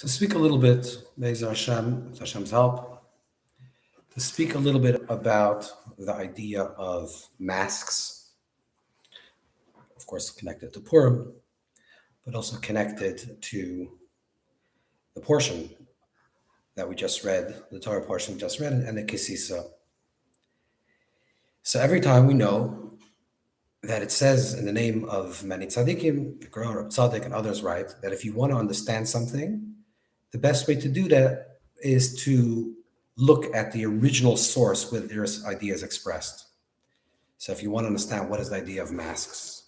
To speak a little bit, Be'ez Hashem, with Hashem's help, to speak a little bit about the idea of masks, of course, connected to Purim, but also connected to the portion that we just read, the Torah portion we just read, and the Kisisa. So every time we know that it says in the name of many tzaddikim, the Gra, Tzaddik, and others write, that if you want to understand something, the best way to do that is to look at the original source where there's ideas expressed. So if you want to understand what is the idea of masks,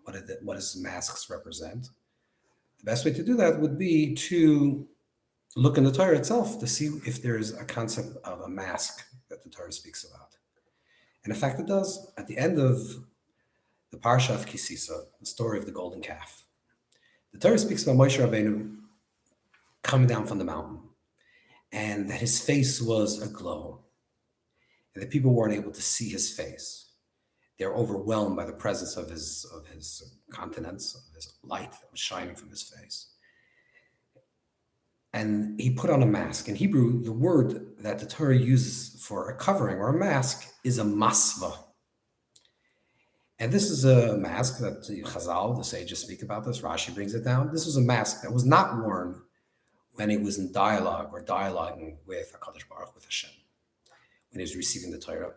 what does masks represent, the best way to do that would be to look in the Torah itself to see if there is a concept of a mask that the Torah speaks about. And in fact, it does. At the end of the Parsha of Kisisa, the story of the golden calf, the Torah speaks about Moshe Rabbeinu coming down from the mountain, and that his face was aglow, and the people weren't able to see his face. They're overwhelmed by the presence of his countenance, of his light that was shining from his face. And he put on a mask. In Hebrew, the word that the Torah uses for a covering or a mask is a masva. And this is a mask that the Chazal, the sages, speak about this. Rashi brings it down. This was a mask that was not worn when he was in dialogue or dialoguing with HaKadosh Baruch, with Hashem, when he was receiving the Torah.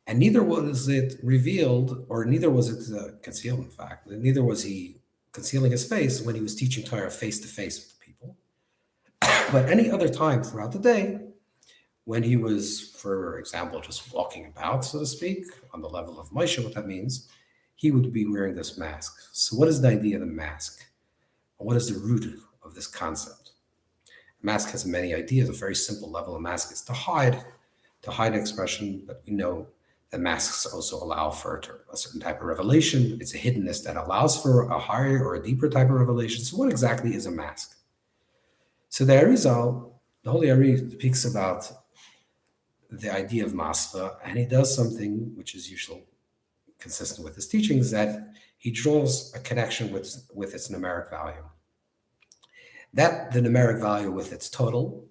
And neither was it revealed, or neither was it concealed, in fact. Neither was he concealing his face when he was teaching Torah face-to-face with the people. But any other time throughout the day, when he was, for example, just walking about, so to speak, on the level of Moshe, what that means, he would be wearing this mask. So what is the idea of the mask? What is the root of this concept? A mask has many ideas. A very simple level of mask is to hide expression, but we know that masks also allow for a certain type of revelation. It's a hiddenness that allows for a higher or a deeper type of revelation. So what exactly is a mask? So the Arizal, the Holy Ari, speaks about the idea of masva, and he does something which is usually consistent with his teachings, that he draws a connection with its numeric value. That the numeric value with its total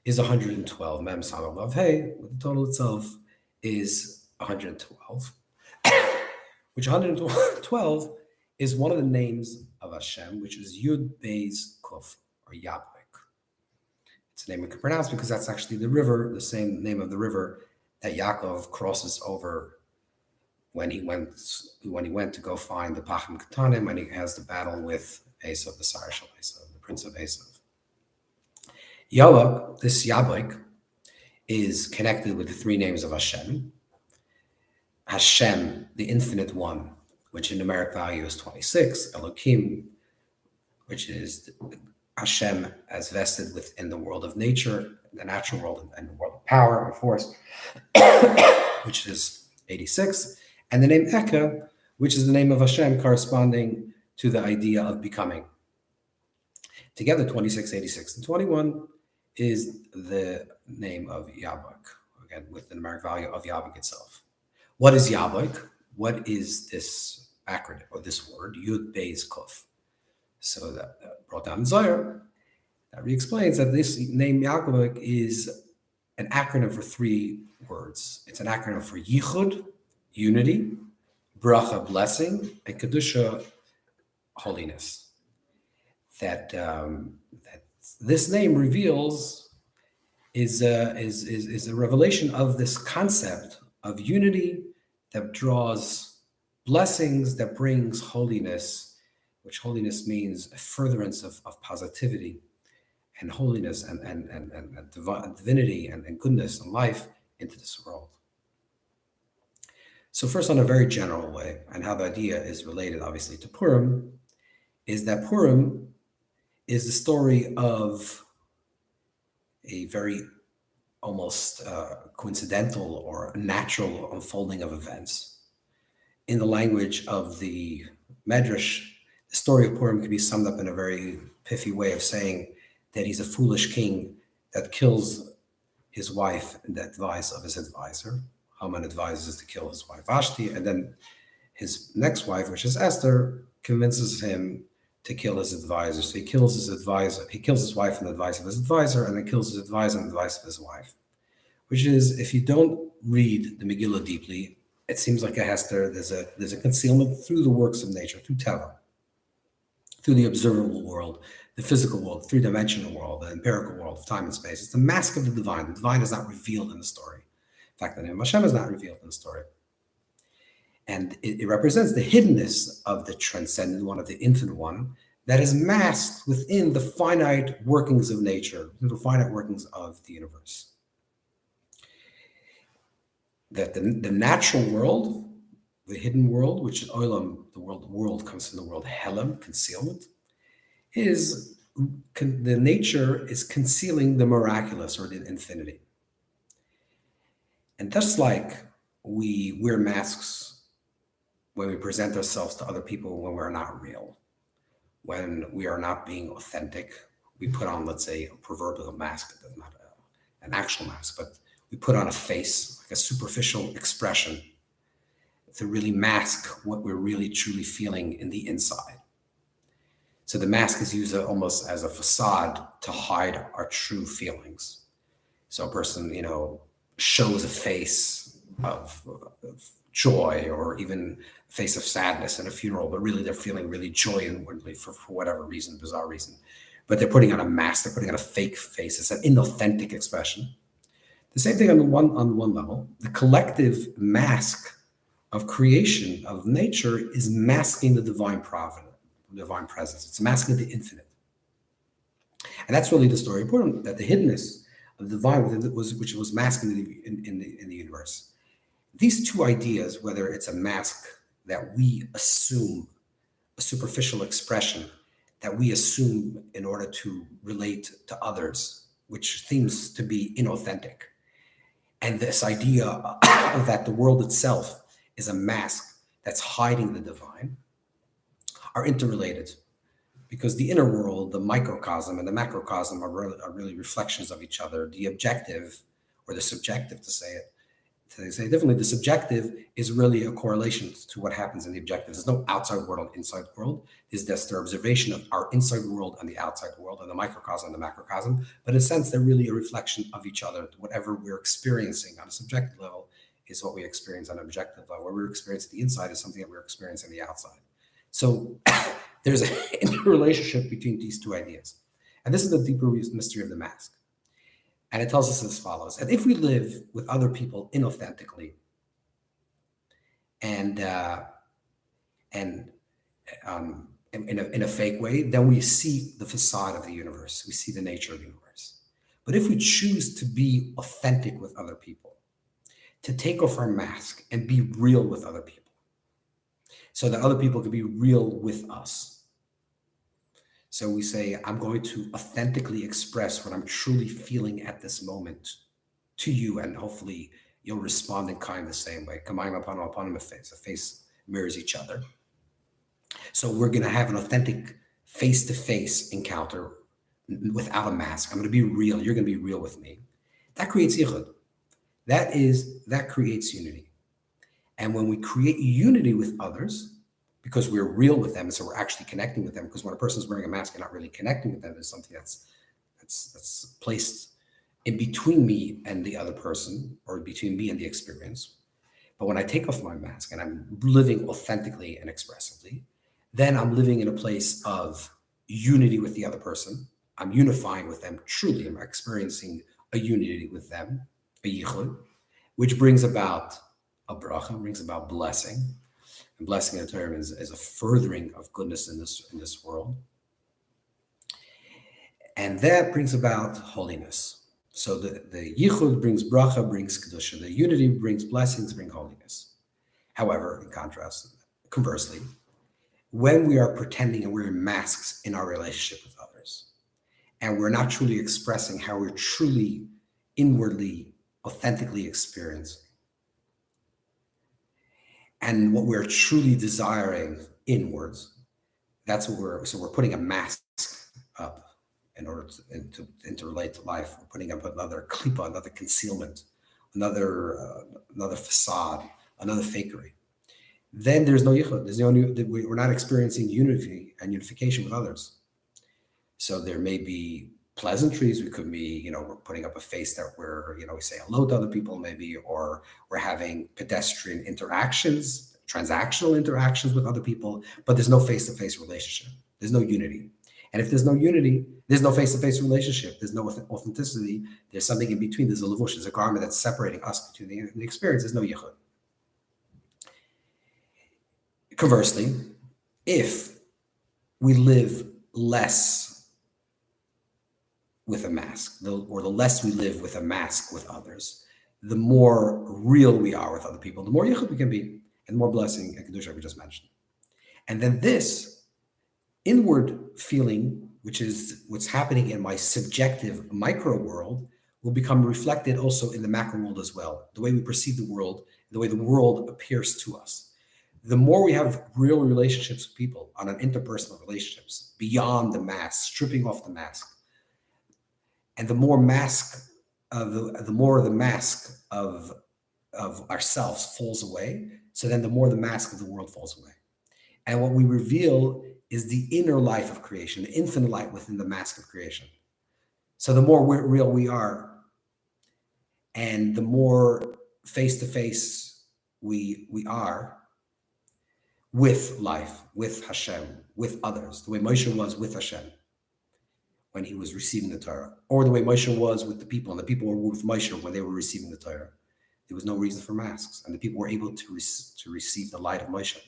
is 112. Mem Samach Vav Hey, with the total itself is 112, which 112 is one of the names of Hashem, which is Yud Beis Kuf, or Yahweh. It's a name we can pronounce because that's actually the river, the same name of the river that Yaakov crosses over when he went to go find the Pachim Ketanim, when he has the battle with Esav, the sire of Esav, the prince of Esav. Yahweh, this Yahweh, is connected with the three names of Hashem. Hashem, the infinite one, which in numeric value is 26. Elohim, which is Hashem as vested within the world of nature, the natural world, and the world of power and force, which is 86. And the name Eka, which is the name of Hashem corresponding to the idea of becoming. Together, 26, 86, and 21 is the name of Yahweh, again, with the numeric value of Yahweh itself. What is Yahweh? What is this acronym, or this word, Yud Beis Kuf? So that brought down Zohar, that re-explains that this name Yahweh is an acronym for three words. It's an acronym for Yichud, unity, Bracha, blessing, and Kedusha, holiness. That this name reveals is a revelation of this concept of unity that draws blessings, that brings holiness, which holiness means a furtherance of positivity and holiness and divinity and goodness and life into this world. So first, on a very general way, and how the idea is related, obviously, to Purim, is that Purim is the story of a very almost coincidental or natural unfolding of events. In the language of the Medrash, the story of Purim can be summed up in a very pithy way of saying that he's a foolish king that kills his wife at the advice of his advisor. Haman advises to kill his wife Vashti, and then his next wife, which is Esther, convinces him to kill his advisor. So he kills his advisor. He kills his wife and the advice of his advisor, and then kills his advisor and the advice of his wife. Which is, if you don't read the Megillah deeply, it seems like there's a concealment through the works of nature, through Teva, through the observable world, the physical world, three-dimensional world, the empirical world of time and space. It's the mask of the divine. The divine is not revealed in the story. In fact, the name of Hashem is not revealed in the story. And it represents the hiddenness of the transcendent one, of the infinite one, that is masked within the finite workings of nature, the finite workings of the universe. That the natural world, the hidden world, which is Olam, the world comes from the word Helem, concealment, is the nature is concealing the miraculous or the infinity. And just like we wear masks when we present ourselves to other people when we're not real, when we are not being authentic, we put on, let's say, a proverbial mask, not an actual mask, but we put on a face, like a superficial expression, to really mask what we're really truly feeling in the inside. So the mask is used almost as a facade to hide our true feelings. So a person, shows a face of joy, or even a face of sadness in a funeral, but really they're feeling really joy inwardly for whatever reason, bizarre reason. But they're putting on a mask, they're putting on a fake face. It's an inauthentic expression. The same thing on one level. The collective mask of creation, of nature, is masking the divine providence, the divine presence. It's masking the infinite. And that's really the story of Purim, that the hiddenness of the divine which was masking in the universe. These two ideas, whether it's a mask that we assume, a superficial expression that we assume in order to relate to others, which seems to be inauthentic, and this idea that the world itself is a mask that's hiding the divine, are interrelated. Because the inner world, the microcosm and the macrocosm are really reflections of each other. The objective, or the subjective to say differently, the subjective is really a correlation to what happens in the objective. There's no outside world and inside world. There's the observation of our inside world and the outside world, and the microcosm and the macrocosm. But in a sense, they're really a reflection of each other. Whatever we're experiencing on a subjective level is what we experience on an objective level. What we're experiencing the inside is something that we're experiencing the outside. So there's an interrelationship between these two ideas. And this is the deeper mystery of the mask. And it tells us as follows: that if we live with other people inauthentically and in a fake way, then we see the facade of the universe. We see the nature of the universe. But if we choose to be authentic with other people, to take off our mask and be real with other people, so that other people can be real with us. So we say, I'm going to authentically express what I'm truly feeling at this moment to you, and hopefully you'll respond in kind the same way. A face mirrors each other. So we're going to have an authentic face-to-face encounter without a mask. I'm going to be real. You're going to be real with me. That creates yichud. That creates unity. And when we create unity with others, because we're real with them, and so we're actually connecting with them, because when a person's wearing a mask and not really connecting with them, there's something that's placed in between me and the other person, or between me and the experience. But when I take off my mask and I'm living authentically and expressively, then I'm living in a place of unity with the other person. I'm unifying with them truly. I'm experiencing a unity with them, a yichud, which brings about a bracha, brings about blessing. And blessing in Torah is a furthering of goodness in this world. And that brings about holiness. So the yichud brings bracha, brings kedusha. The unity brings blessings, brings holiness. However, in contrast, conversely, when we are pretending and wearing masks in our relationship with others, and we're not truly expressing how we're truly inwardly, authentically experiencing, and what we're truly desiring inwards, that's what we're putting a mask up in order to interrelate to life. We're putting up another klipa, another concealment, another facade, another fakery. then there's no yichud. We're not experiencing unity and unification with others. So there may be pleasantries. We could be, we're putting up a face that we say hello to other people, maybe, or we're having pedestrian interactions, transactional interactions with other people, but there's no face-to-face relationship. There's no unity. And if there's no unity, there's no face-to-face relationship. There's no authenticity. There's something in between. There's a levush. There's a garment that's separating us between the experience. There's no yichud. Conversely, if we live less with a mask, or the less we live with a mask with others, the more real we are with other people, the more yichud we can be, and more blessing and kedusha we just mentioned. And then this inward feeling, which is what's happening in my subjective micro world, will become reflected also in the macro world as well. The way we perceive the world, the way the world appears to us. The more we have real relationships with people on an interpersonal relationships, beyond the mask, stripping off the mask, and the more the mask of ourselves falls away, so then the more the mask of the world falls away. And what we reveal is the inner life of creation, the infinite light within the mask of creation. So the more real we are, and the more face-to-face we are with life, with Hashem, with others, the way Moshe was with Hashem when he was receiving the Torah, or the way Moshe was with the people, and the people were with Moshe when they were receiving the Torah. There was no reason for masks, and the people were able to receive the light of Moshe.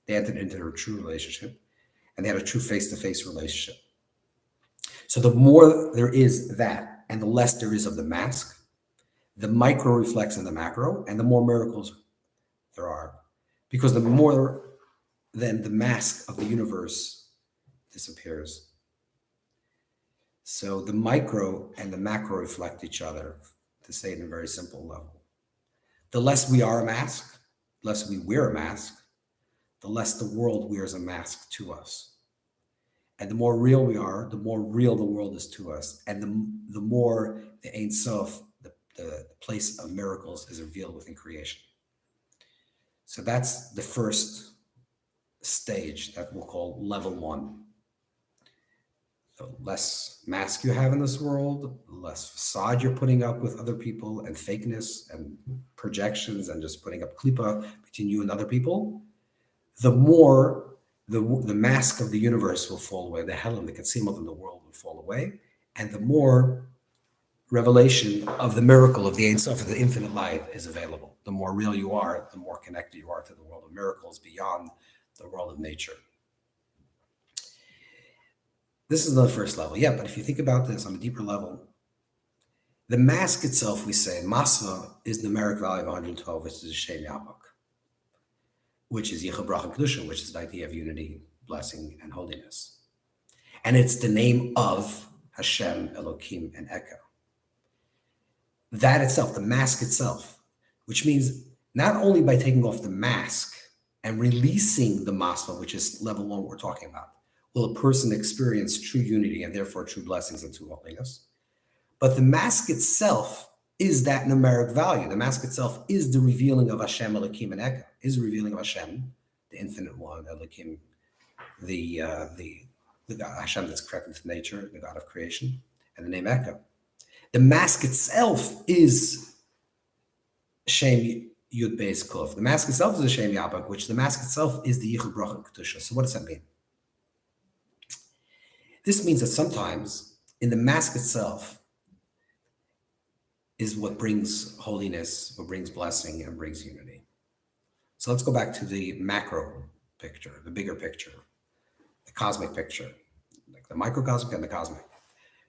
They entered into a true relationship, and they had a true face-to-face relationship. So the more there is that, and the less there is of the mask, the micro reflects in the macro, and the more miracles there are. Because the more then the mask of the universe disappears. So the micro and the macro reflect each other, to say it in a very simple level. The less we are a mask, the less we wear a mask, the less the world wears a mask to us. And the more real we are, the more real the world is to us. And the more the Ein Sof, the place of miracles, is revealed within creation. So that's the first stage that we'll call level 1. The less mask you have in this world, the less facade you're putting up with other people, and fakeness and projections, and just putting up klipa between you and other people, the more the mask of the universe will fall away, the helam, the concealment of the world will fall away, and the more revelation of the miracle of the Ein Sof, of the infinite light, is available. The more real you are, the more connected you are to the world of miracles beyond the world of nature. This is the first level. Yeah, but if you think about this on a deeper level, the mask itself, we say, masva, is the numeric value of 112, which is Shem Yabak, which is Yichud Bracha Kedusha, which is the idea of unity, blessing, and holiness. And it's the name of Hashem, Elohim, and Eka. That itself, the mask itself, which means not only by taking off the mask and releasing the masva, which is level 1 we're talking about, will a person experience true unity and therefore true blessings and true holiness. But the mask itself is that numeric value. The mask itself is the revealing of Hashem, Elohim, and Eka, is the revealing of Hashem, the infinite one, Elohim, the God, Hashem that's connected to nature, the God of creation, and the name Eka. The mask itself is Shem Yud Beis Kuf. The mask itself is a Shem Yabak, which the mask itself is the Yichud Bracha Kedusha. So what does that mean? This means that sometimes in the mask itself is what brings holiness, what brings blessing, and brings unity. So let's go back to the macro picture, the bigger picture, the cosmic picture, like the microcosmic and the cosmic.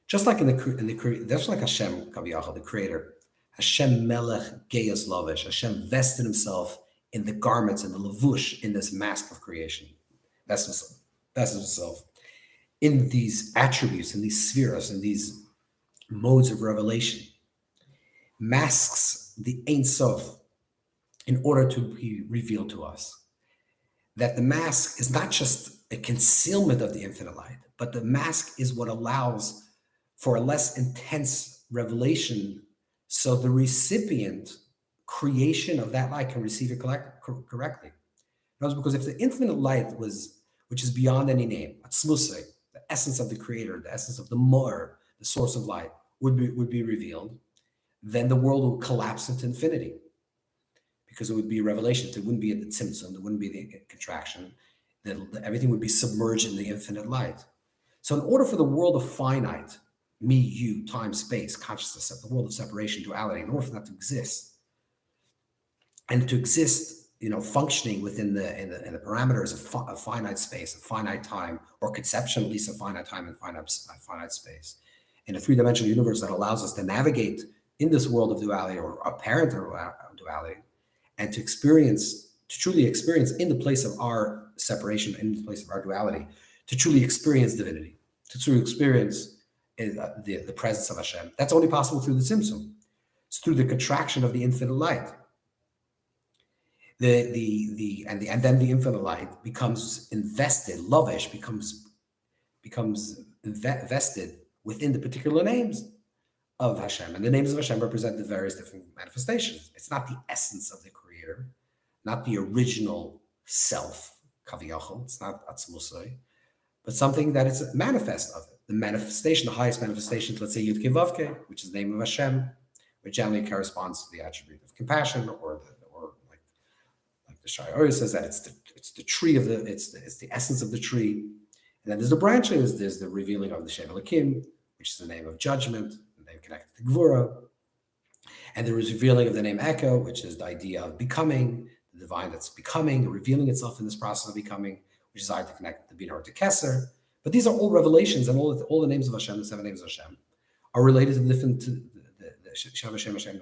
Just like just like Hashem, Kaviyachal, the creator, Hashem Melech Geyas Lavish, Hashem vested himself in the garments and the lavush, in this mask of creation. Vested himself in these attributes, in these spheres, in these modes of revelation. Masks the Ein Sof in order to be revealed to us. That the mask is not just a concealment of the infinite light, but the mask is what allows for a less intense revelation, so the recipient creation of that light can receive it correctly. That was because if the infinite light was, which is beyond any name, ATZMUS, the essence of the creator, the essence of the Mor, the source of light, would be revealed, then the world would collapse into infinity. Because it would be a revelation. It wouldn't be the tzimtzum, it wouldn't be the contraction. Everything would be submerged in the infinite light. So in order for the world of finite, me, you, time, space, consciousness, the world of separation, duality, in order for that to exist, and to exist, functioning within the parameters of finite space, of finite time, or conception at least of finite time and finite space, in a three-dimensional universe that allows us to navigate in this world of duality or apparent duality, and to truly experience in the place of our separation, in the place of our duality, to truly experience divinity, to truly experience the presence of Hashem. That's only possible through the Tzimtzum. It's through the contraction of the infinite light. And then the infinite light becomes invested, lavish, becomes vested within the particular names of Hashem. And the names of Hashem represent the various different manifestations. It's not the essence of the creator, not the original self, kaviyachol. It's not ATZMUS, but something that is manifest of it. The manifestation, the highest manifestation, let's say Yud Kei Vav Kei, which is the name of Hashem, which generally corresponds to the attribute of compassion, or like the Shai Ori says that it's the tree of it's the essence of the tree. And then there's the branches. There's the revealing of the Shem Elokim, which is the name of judgment, the name connected to Gvura. And there is revealing of the name Echo, which is the idea of becoming, the divine that's becoming, revealing itself in this process of becoming, which is hard to connect the Binor to Kesser. But these are all revelations, and all the names of Hashem, the 7 names of Hashem, are related to the different, the Shem Hashem, Hashem,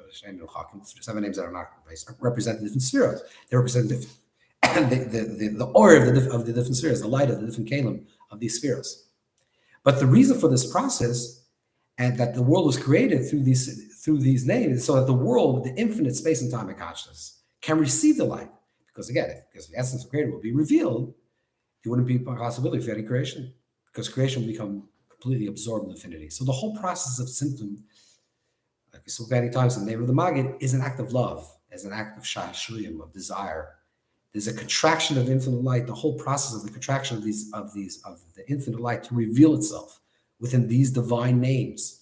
seven names that are not represent the different spheres. They represent the aura of the different spheres, the light of the different kalim of these spheres. But the reason for this process, and that the world was created through these names, so that the world, the infinite space and time and consciousness, can receive the light. Because again, because the essence of creator will be revealed, there wouldn't be a possibility for any creation, because creation will become completely absorbed in infinity. So the whole process of symptom, like we spoke many times in the name of the Maggid, is an act of love, is an act of shashuyim, of desire. There's a contraction of infinite light. The whole process of the contraction of the infinite light to reveal itself within these divine names,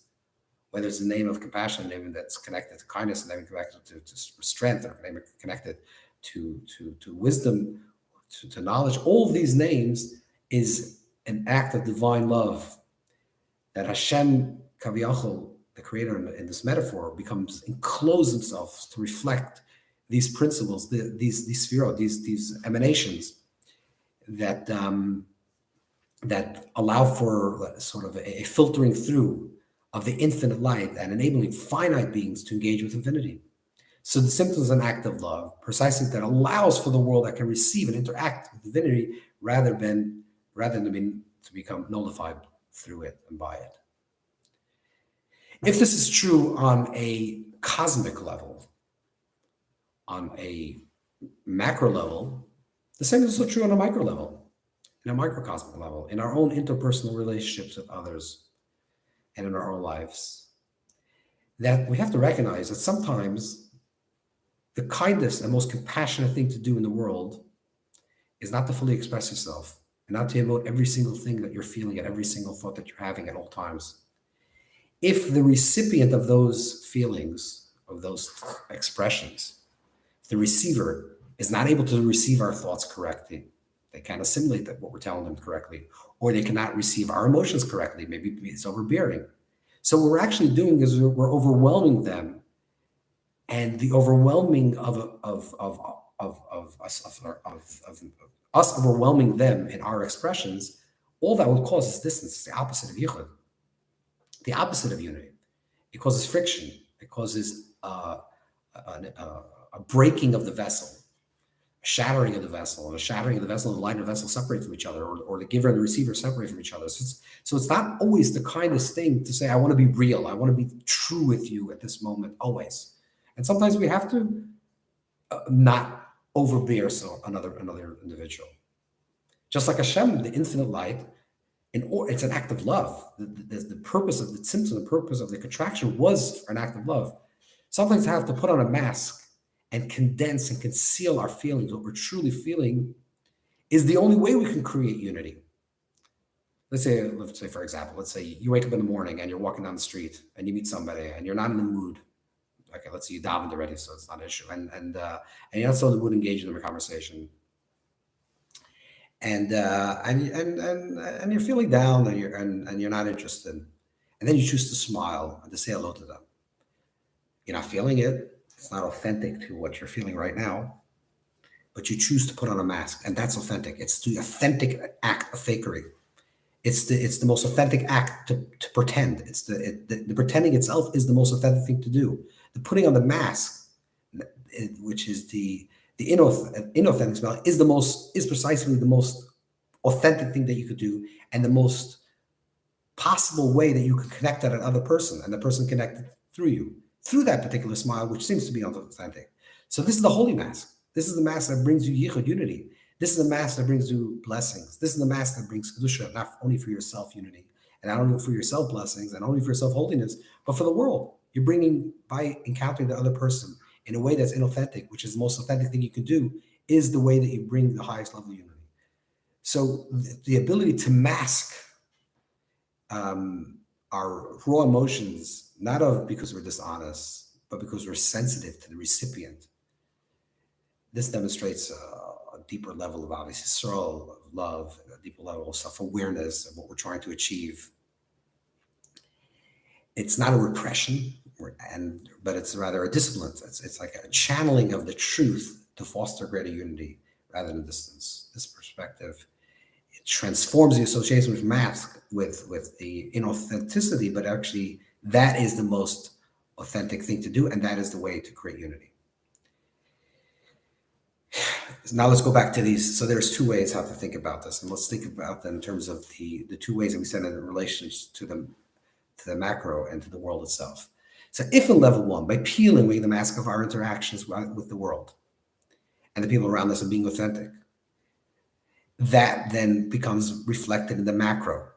whether it's the name of compassion, a name that's connected to kindness, a name connected to strength, or a name connected to wisdom, to knowledge. All of these names is an act of divine love that Hashem, Kaviyachol, the creator in this metaphor, becomes enclosed himself to reflect these principles, these sphero, these emanations that that allow for sort of a filtering through of the infinite light and enabling finite beings to engage with infinity. So the symptom is an act of love, precisely that allows for the world that can receive and interact with divinity rather than to become nullified through it and by it. If this is true on a cosmic level, on a macro level, the same is also true on a micro level, in a microcosmic level, in our own interpersonal relationships with others and in our own lives. That we have to recognize that sometimes the kindest and most compassionate thing to do in the world is not to fully express yourself and not to emote every single thing that you're feeling and every single thought that you're having at all times. If the recipient of those feelings, of those expressions, the receiver is not able to receive our thoughts correctly, they can't assimilate what we're telling them correctly, or they cannot receive our emotions correctly, maybe it's overbearing. So what we're actually doing is we're overwhelming them, and the overwhelming of us overwhelming them in our expressions, all that will cause is distance. It's the opposite of yichud, the opposite of unity. It causes friction. It causes a breaking of the vessel, a shattering of the vessel, and a shattering of the vessel and the light of the vessel separate from each other, or the giver and the receiver separate from each other. So it's not always the kindest thing to say, I want to be real. I want to be true with you at this moment, always. And sometimes we have to not overbear another individual. Just like Hashem, the infinite light, it's an act of love. The purpose of the symptom, the purpose of the contraction was an act of love. Sometimes I have to put on a mask and condense and conceal our feelings, what we're truly feeling, is the only way we can create unity. Let's say, for example, let's say you wake up in the morning and you're walking down the street and you meet somebody and you're not in the mood. Okay, let's say you davened already, so it's not an issue, and you're not so in the mood to engage in a conversation, and you're feeling down, and you're not interested, and then you choose to smile and to say hello to them. You're not feeling it. It's not authentic to what you're feeling right now, but you choose to put on a mask, and that's authentic. It's the authentic act of fakery. It's the most authentic act to pretend. The pretending itself is the most authentic thing to do. The putting on the mask, which is the inauthentic smile, is precisely the most authentic thing that you could do, and the most possible way that you could connect to that other person, and the person connected through you, through that particular smile, which seems to be authentic. So this is the holy mask. This is the mask that brings you yichud, unity. This is the mask that brings you blessings. This is the mask that brings kedusha, not only for yourself unity, and not only for yourself blessings, and only for yourself holiness, but for the world. You're bringing, by encountering the other person in a way that's inauthentic, which is the most authentic thing you can do, is the way that you bring the highest level of unity. So the ability to mask our raw emotions, not because we're dishonest, but because we're sensitive to the recipient. This demonstrates a deeper level of obviously sorrow, of love, a deeper level of self-awareness of what we're trying to achieve. It's not a repression, but it's rather a discipline. It's like a channeling of the truth to foster greater unity rather than distance. This perspective, it transforms the association with mask with the inauthenticity, but actually that is the most authentic thing to do, and that is the way to create unity. Now let's go back to these. So there's two ways how to think about this, and let's think about them in terms of the two ways that we said in relation to the macro and to the world itself. So if in level one, by peeling away the mask of our interactions with the world and the people around us and being authentic, that then becomes reflected in the macro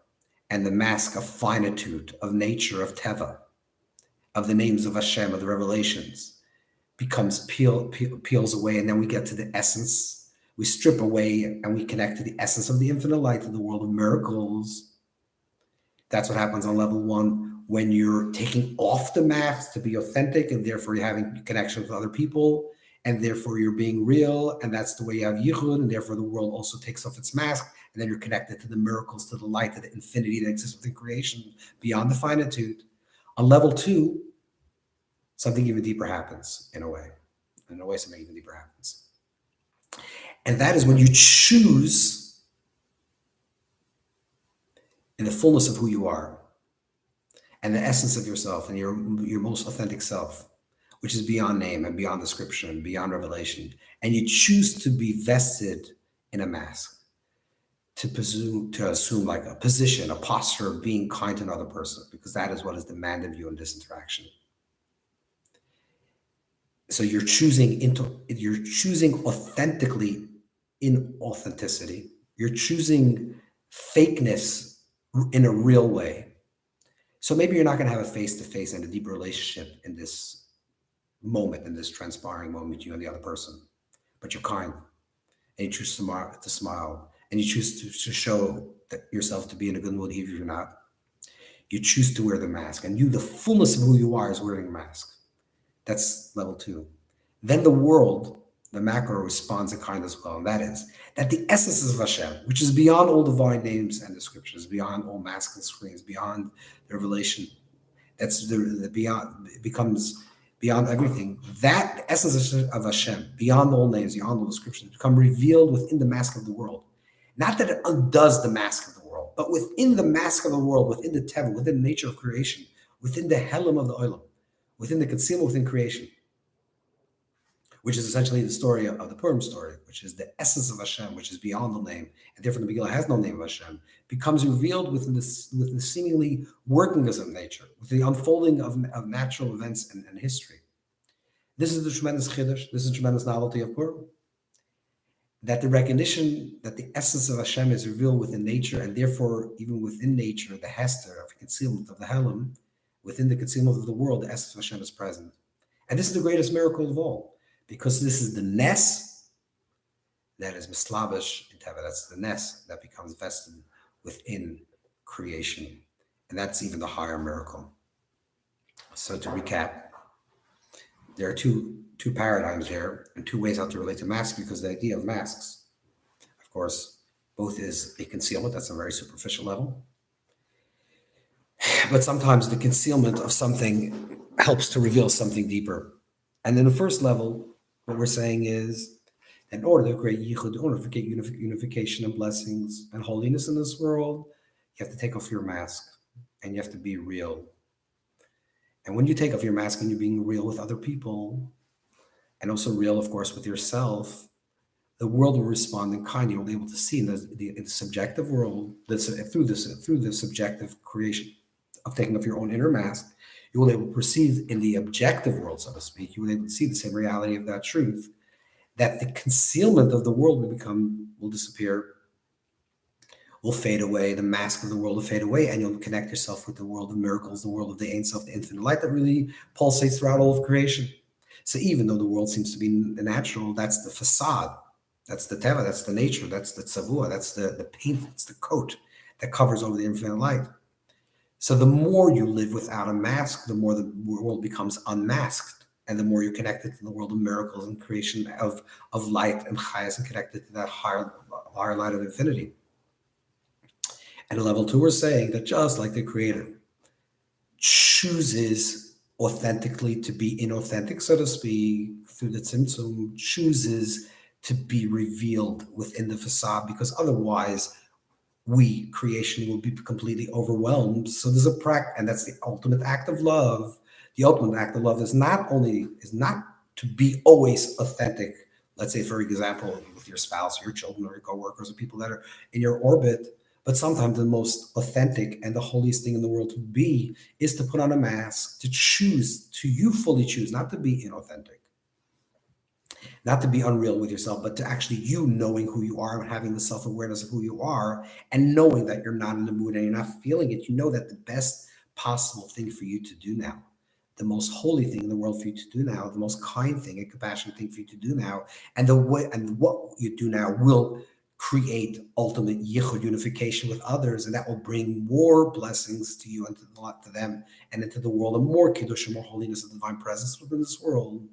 and the mask of finitude, of nature, of teva, of the names of Hashem, of the revelations, becomes peels away, and then we get to the essence. We strip away and we connect to the essence of the infinite light of the world of miracles. That's what happens on level one when you're taking off the mask to be authentic, and therefore you're having connection with other people, and therefore you're being real, and that's the way you have yichud, and therefore the world also takes off its mask, and then you're connected to the miracles, to the light, to the infinity that exists within creation, beyond the finitude. On level two, something even deeper happens in a way. Something even deeper happens. And that is when you choose in the fullness of who you are and the essence of yourself and your most authentic self, which is beyond name and beyond description, beyond revelation. And you choose to be vested in a mask, to assume like a position, a posture of being kind to another person, because that is what is demanded of you in this interaction. So you're choosing authentically in authenticity. You're choosing fakeness in a real way. So maybe you're not going to have a face-to-face and a deep relationship in this moment, in this transpiring moment, you and the other person, but you're kind, and you choose to smile, and you choose to show yourself to be in a good mood, even if you're not. You choose to wear the mask, and the fullness of who you are is wearing a mask. That's level two. Then the world, the macro, responds in kind as well, and that is that the essence of Hashem, which is beyond all divine names and descriptions, beyond all masks and screens, beyond the revelation, that's the beyond, it becomes beyond everything. That essence of Hashem, beyond all names, beyond all descriptions, become revealed within the mask of the world. Not that it undoes the mask of the world, but within the mask of the world, within the teva, within the nature of creation, within the helam of the olam, within the concealment within creation, which is essentially the story of the Purim story, which is the essence of Hashem, which is beyond the name, and therefore the Megillah has no name of Hashem, becomes revealed within the seemingly workings of nature, with the unfolding of natural events and history. This is the tremendous chiddush, this is the tremendous novelty of Purim, that the recognition that the essence of Hashem is revealed within nature, and therefore even within nature, the hester of concealment of the helam, within the concealment of the world, the essence of Hashem is present. And this is the greatest miracle of all, because this is the ness that is mislabish in Teva. That's the ness that becomes vested within creation. And that's even the higher miracle. So to recap, there are two paradigms here and two ways how to relate to masks, because the idea of masks, of course, both is a concealment, that's a very superficial level. But sometimes the concealment of something helps to reveal something deeper. And then the first level, what we're saying is, in order to create yichud, in order to create unification and blessings and holiness in this world, you have to take off your mask and you have to be real. And when you take off your mask and you're being real with other people, and also real, of course, with yourself, the world will respond in kind. You'll be able to see in the subjective world, through the subjective creation of taking off your own inner mask, you will be able to perceive in the objective world, so to speak, you will be able to see the same reality of that truth, that the concealment of the world will disappear, will fade away, the mask of the world will fade away, and you'll connect yourself with the world of miracles, the world of the Ein Sof, the infinite light that really pulsates throughout all of creation. So even though the world seems to be natural, that's the facade, that's the teva, that's the nature, that's the tzavua, that's the paint, it's the coat that covers over the infinite light. So the more you live without a mask, the more the world becomes unmasked, and the more you're connected to the world of miracles and creation of light and chayas, and connected to that higher light of infinity. And level 2, we're saying that just like the Creator chooses authentically to be inauthentic, so to speak, through the tzimtzum, chooses to be revealed within the facade, because otherwise creation will be completely overwhelmed. So there's a practice, and that's the ultimate act of love. The ultimate act of love is not to be always authentic. Let's say, for example, with your spouse, or your children, or your coworkers, or people that are in your orbit. But sometimes the most authentic and the holiest thing in the world to be is to put on a mask, to you fully choose, not to be inauthentic, not to be unreal with yourself, but to actually you knowing who you are and having the self-awareness of who you are, and knowing that you're not in the mood and you're not feeling it. You know that the best possible thing for you to do now, the most holy thing in the world for you to do now, the most kind thing and compassionate thing for you to do now, and what you do now will create ultimate yichud, unification with others, and that will bring more blessings to you and to them and into the world, and more kiddush and more holiness and divine presence within this world.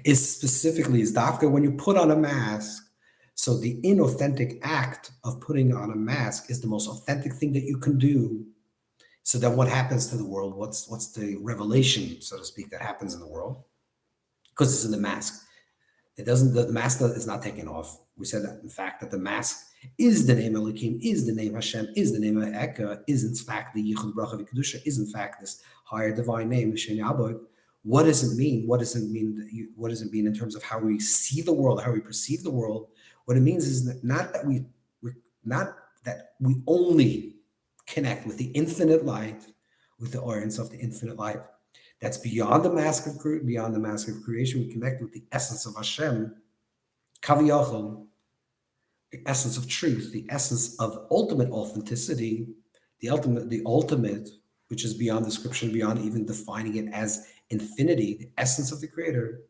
Is dafka when you put on a mask. So the inauthentic act of putting on a mask is the most authentic thing that you can do. So then what happens to the world? What's the revelation, so to speak, that happens in the world? Because it's in the mask. The mask is not taken off. We said that, in fact, that the mask is the name Elohim, is the name Hashem, is the name Eka, is in fact the Yichud Bracha V'Kedusha, is in fact this higher divine name, Hashem Yabod. What does it mean? What does it mean? What does it mean in terms of how we see the world, how we perceive the world? What it means is that not that we only connect with the infinite light, with the origins of the infinite light. That's beyond the mask of creation. We connect with the essence of Hashem, Kaviyachol, the essence of truth, the essence of ultimate authenticity, the ultimate, which is beyond description, beyond even defining it as infinity, the essence of the Creator,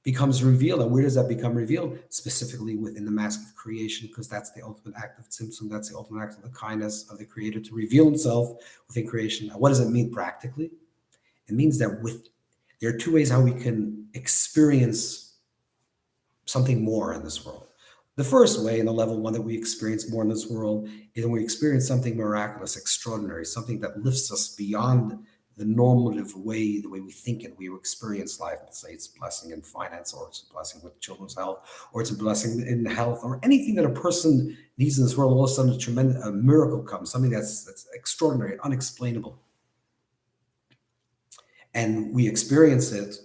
becomes revealed. And where does that become revealed? Specifically within the mask of creation, because that's the ultimate act of tzimtzum, that's the ultimate act of the kindness of the Creator to reveal Himself within creation. Now, what does it mean practically? It means that there are two ways how we can experience something more in this world. The first way, in the level 1, that we experience more in this world, is when we experience something miraculous, extraordinary, something that lifts us beyond the normative way, the way we think and we experience life. Let's say it's a blessing in finance, or it's a blessing with children's health, or it's a blessing in health, or anything that a person needs in this world. All of a sudden, a miracle comes, something that's extraordinary, unexplainable. And we experience it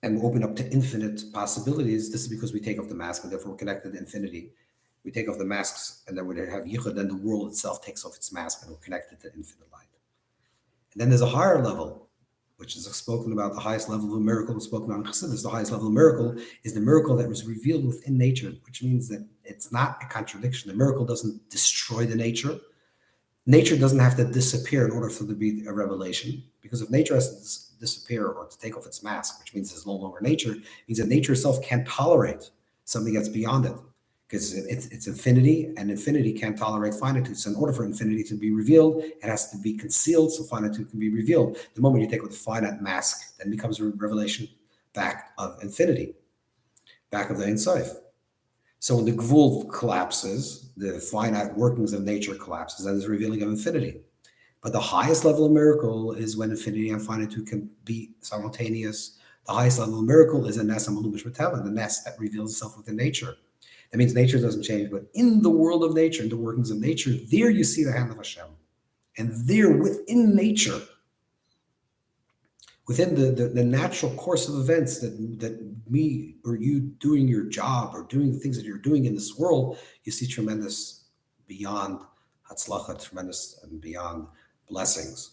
and open up to infinite possibilities. This is because we take off the mask, and therefore we're connected to infinity. We take off the masks, and then we have yichud, then the world itself takes off its mask, and we're connected to infinite light. And then there's a higher level, which is spoken about. The highest level of a miracle is spoken about in Chassidus. The highest level of miracle is the miracle that was revealed within nature, which means that it's not a contradiction. The miracle doesn't destroy the nature. Nature doesn't have to disappear in order for there to be a revelation, because if nature has to disappear or to take off its mask, which means it's no longer nature, it means that nature itself can't tolerate something that's beyond it. because it's infinity, and infinity can't tolerate finitude. So in order for infinity to be revealed, it has to be concealed so finitude can be revealed. The moment you take with a finite mask, then becomes a revelation back of infinity, back of the Ein Sof. So when the Gvul collapses, the finite workings of nature collapses, and there's a revealing of infinity. But the highest level of miracle is when infinity and finitude can be simultaneous. The highest level of miracle is a nes amalubish b'teva, the nes that reveals itself within nature. That means nature doesn't change, but in the world of nature, in the workings of nature, there you see the hand of Hashem. And there within nature, within the natural course of events that me or you doing your job or doing the things that you're doing in this world, you see tremendous beyond hatzlacha, tremendous and beyond blessings.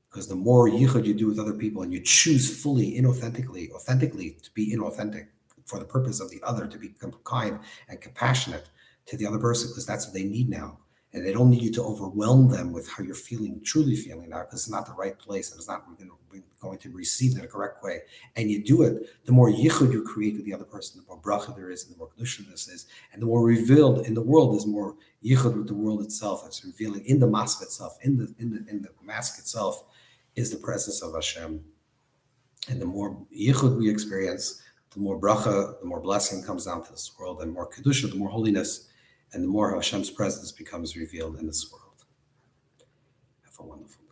Because the more yichud you do with other people and you choose fully, authentically to be inauthentic for the purpose of the other, to become kind and compassionate to the other person, because that's what they need now. And they don't need you to overwhelm them with how you're feeling, truly feeling now, because it's not the right place and it's not going to receive it in a correct way. And you do it, the more yichud you create with the other person, the more bracha there is, and the more kedusha this is, and the more revealed in the world, there's more yichud with the world itself. It's revealing in the mask itself, in the mask itself, is the presence of Hashem. And the more yichud we experience, the more bracha, the more blessing comes down to this world, and more kedusha, the more holiness, and the more Hashem's presence becomes revealed in this world. Have a wonderful